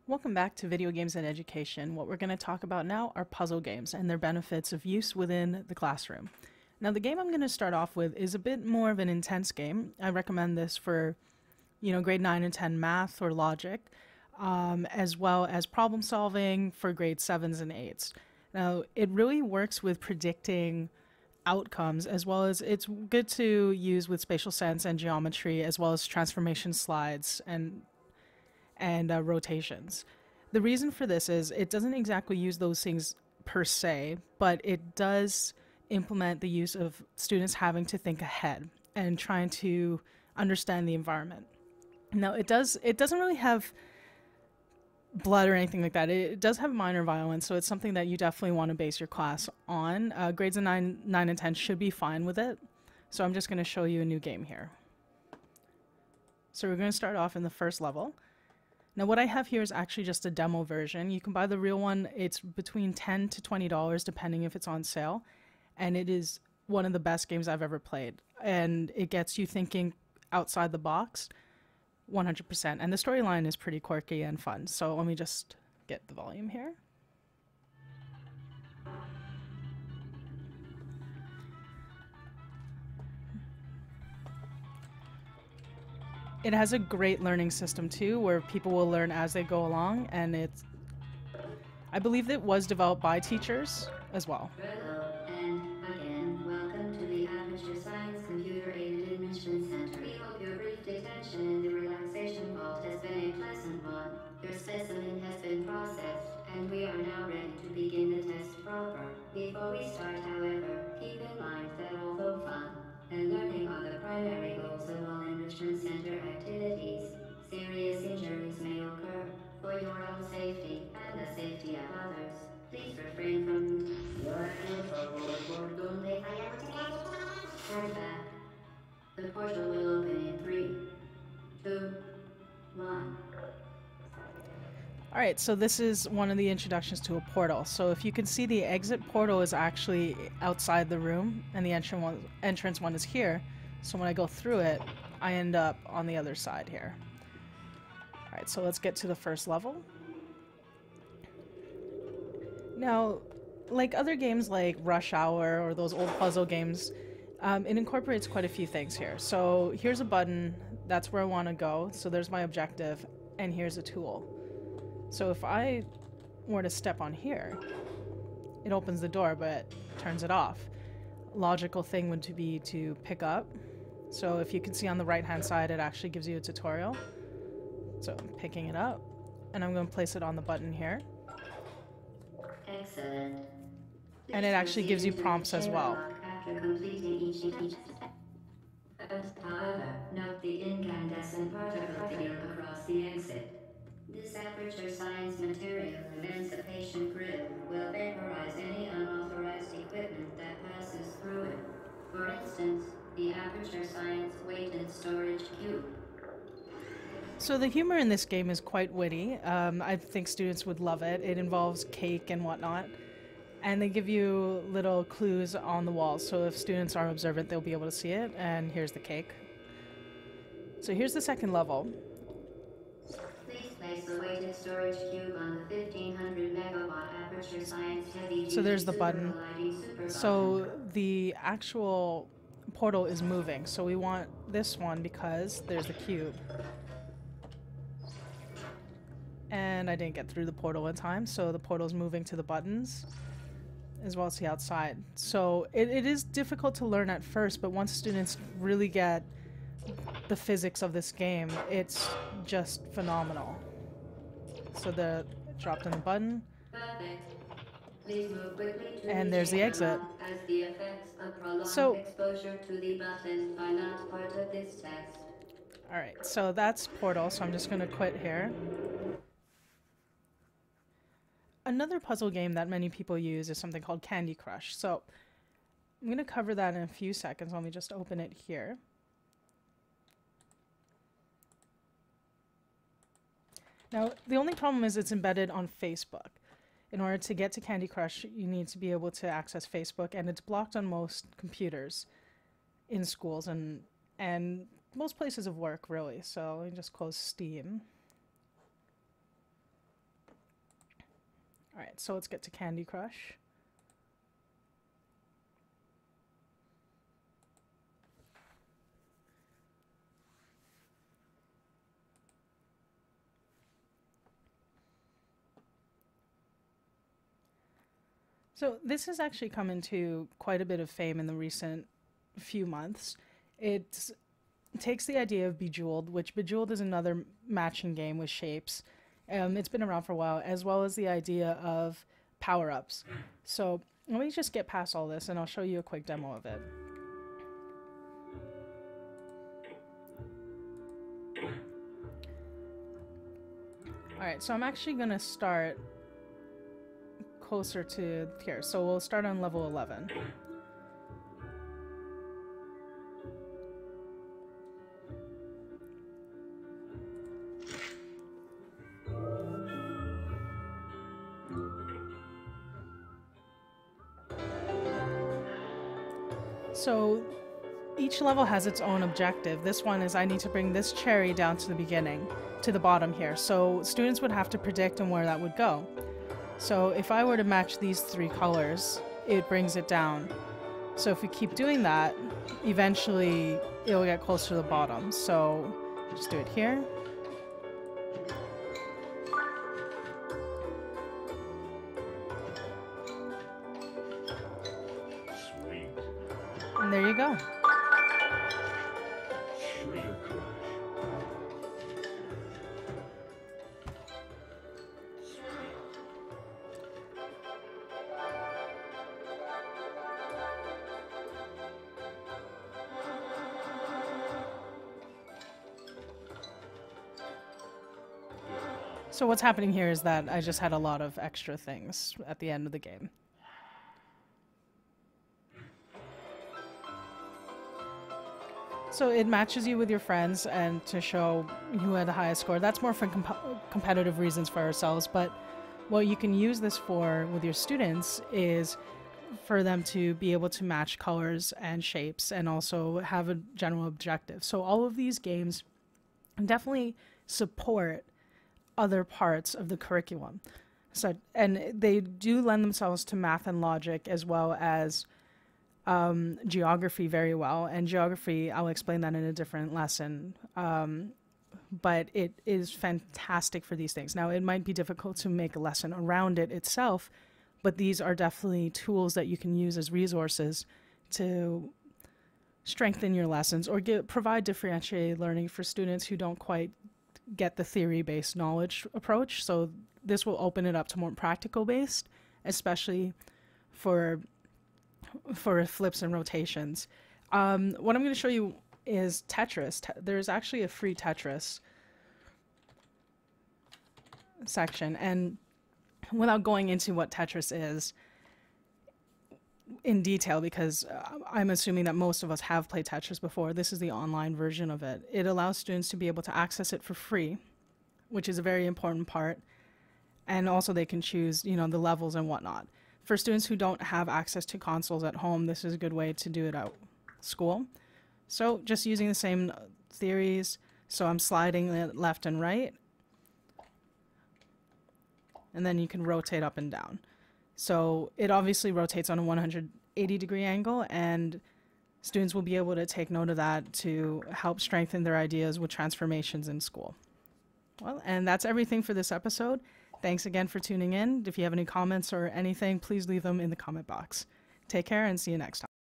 Welcome back to Video Games and Education. What we're going to talk about now are puzzle games and their benefits of use within the classroom. Now, the game I'm going to start off with is a bit more of an intense game. I recommend this for, grade 9 and 10 math or logic, as well as problem solving for grade 7s and 8s. Now, it really works with predicting outcomes, as well as it's good to use with spatial sense and geometry, as well as transformation slides and rotations. The reason for this is it doesn't exactly use those things per se, but it does implement the use of students having to think ahead and trying to understand the environment. Now, it doesn't really have blood or anything like that. It does have minor violence, so it's something that you definitely want to base your class on. Grades of 9 and 10 should be fine with it. So I'm just going to show you a new game here. So we're going to start off in the first level. Now what I have here is actually just a demo version. You can buy the real one. It's between $10 to $20 depending if it's on sale. And it is one of the best games I've ever played. And it gets you thinking outside the box 100%. And the storyline is pretty quirky and fun. So let me just get the volume here. It has a great learning system too, where people will learn as they go along, and I believe it was developed by teachers as well. Hello, and again, welcome to the Aperture Science Computer Aided Enrichment Center. We hope your brief detention in the relaxation vault has been a pleasant one. Your specimen has been processed, and we are now ready to begin the test proper. Before we start, however, keep in mind that although fun and learning are the primary goals of all enrichment center activities, serious injuries may occur. For your own safety and the safety of others, please refrain from turn back. The portal will open in 3, 2, 1. Alright, so this is one of the introductions to a portal. So if you can see, the exit portal is actually outside the room, and the entrance one is here. So when I go through it, I end up on the other side here. Alright, so let's get to the first level. Now, like other games like Rush Hour or those old puzzle games, it incorporates quite a few things here. So here's a button, that's where I want to go. So there's my objective, and here's a tool. So if I were to step on here, it opens the door but turns it off. Logical thing would be to pick up. So if you can see on the right hand side, it actually gives you a tutorial. So I'm picking it up, and I'm going to place it on the button here. Excellent. And it actually gives you prompts as well. After completing each however, note the incandescent particle field across the exit. This Aperture Science material emancipation grill will vaporize any unauthorized equipment that passes through it. For instance, the Aperture Science weight and storage cube. So the humor in this game is quite witty. I think students would love it. It involves cake and whatnot. And they give you little clues on the walls. So if students are observant, they'll be able to see it. And here's the cake. So here's the second level. Please place the weighted storage cube on the 1500 megawatt Aperture Science heavy. So there's the button. So the actual portal is moving. So we want this one because there's the cube. And I didn't get through the portal in time, so the portal's moving to the buttons as well as the outside. So it is difficult to learn at first, but once students really get the physics of this game, it's just phenomenal. So dropped in the button. Perfect. Please move quickly to and there's the exit. As the effects of prolonged So exposure to the button are not part of this test. Alright, so that's Portal, so I'm just going to quit here. Another puzzle game that many people use is something called Candy Crush. So I'm going to cover that in a few seconds. Let me just open it here. Now, the only problem is it's embedded on Facebook. In order to get to Candy Crush, you need to be able to access Facebook, and it's blocked on most computers in schools and most places of work, really. So let me just close Steam. right, so let's get to Candy Crush. So this has actually come into quite a bit of fame in the recent few months. It takes the idea of Bejeweled, which Bejeweled is another matching game with shapes. It's been around for a while, as well as the idea of power-ups. So let me just get past all this and I'll show you a quick demo of it. Alright, so I'm actually going to start closer to here. So we'll start on level 11. So each level has its own objective. This one is I need to bring this cherry down to the beginning, to the bottom here. So students would have to predict on where that would go. So if I were to match these three colors, it brings it down. So if we keep doing that, eventually it'll get closer to the bottom. So just do it here. Sweet. And there you go. Sugar Crush. So what's happening here is that I just had a lot of extra things at the end of the game. So it matches you with your friends and to show who had the highest score. That's more for competitive reasons for ourselves, but what you can use this for with your students is for them to be able to match colors and shapes and also have a general objective. So all of these games definitely support other parts of the curriculum. So, and they do lend themselves to math and logic as well as geography very well. And geography, I'll explain that in a different lesson. But it is fantastic for these things. Now, it might be difficult to make a lesson around it itself, but these are definitely tools that you can use as resources to strengthen your lessons or provide differentiated learning for students who don't quite get the theory-based knowledge approach. So this will open it up to more practical-based, especially for flips and rotations. What I'm going to show you is Tetris. There's actually a free Tetris section, and without going into what Tetris is in detail, because I'm assuming that most of us have played Tetris before, this is the online version of it. It allows students to be able to access it for free, which is a very important part, and also they can choose, you know, the levels and whatnot. For students who don't have access to consoles at home, this is a good way to do it at school. So just using the same theories, so I'm sliding it left and right, and then you can rotate up and down. So it obviously rotates on a 180-degree angle, and students will be able to take note of that to help strengthen their ideas with transformations in school. Well, and that's everything for this episode. Thanks again for tuning in. If you have any comments or anything, please leave them in the comment box. Take care and see you next time.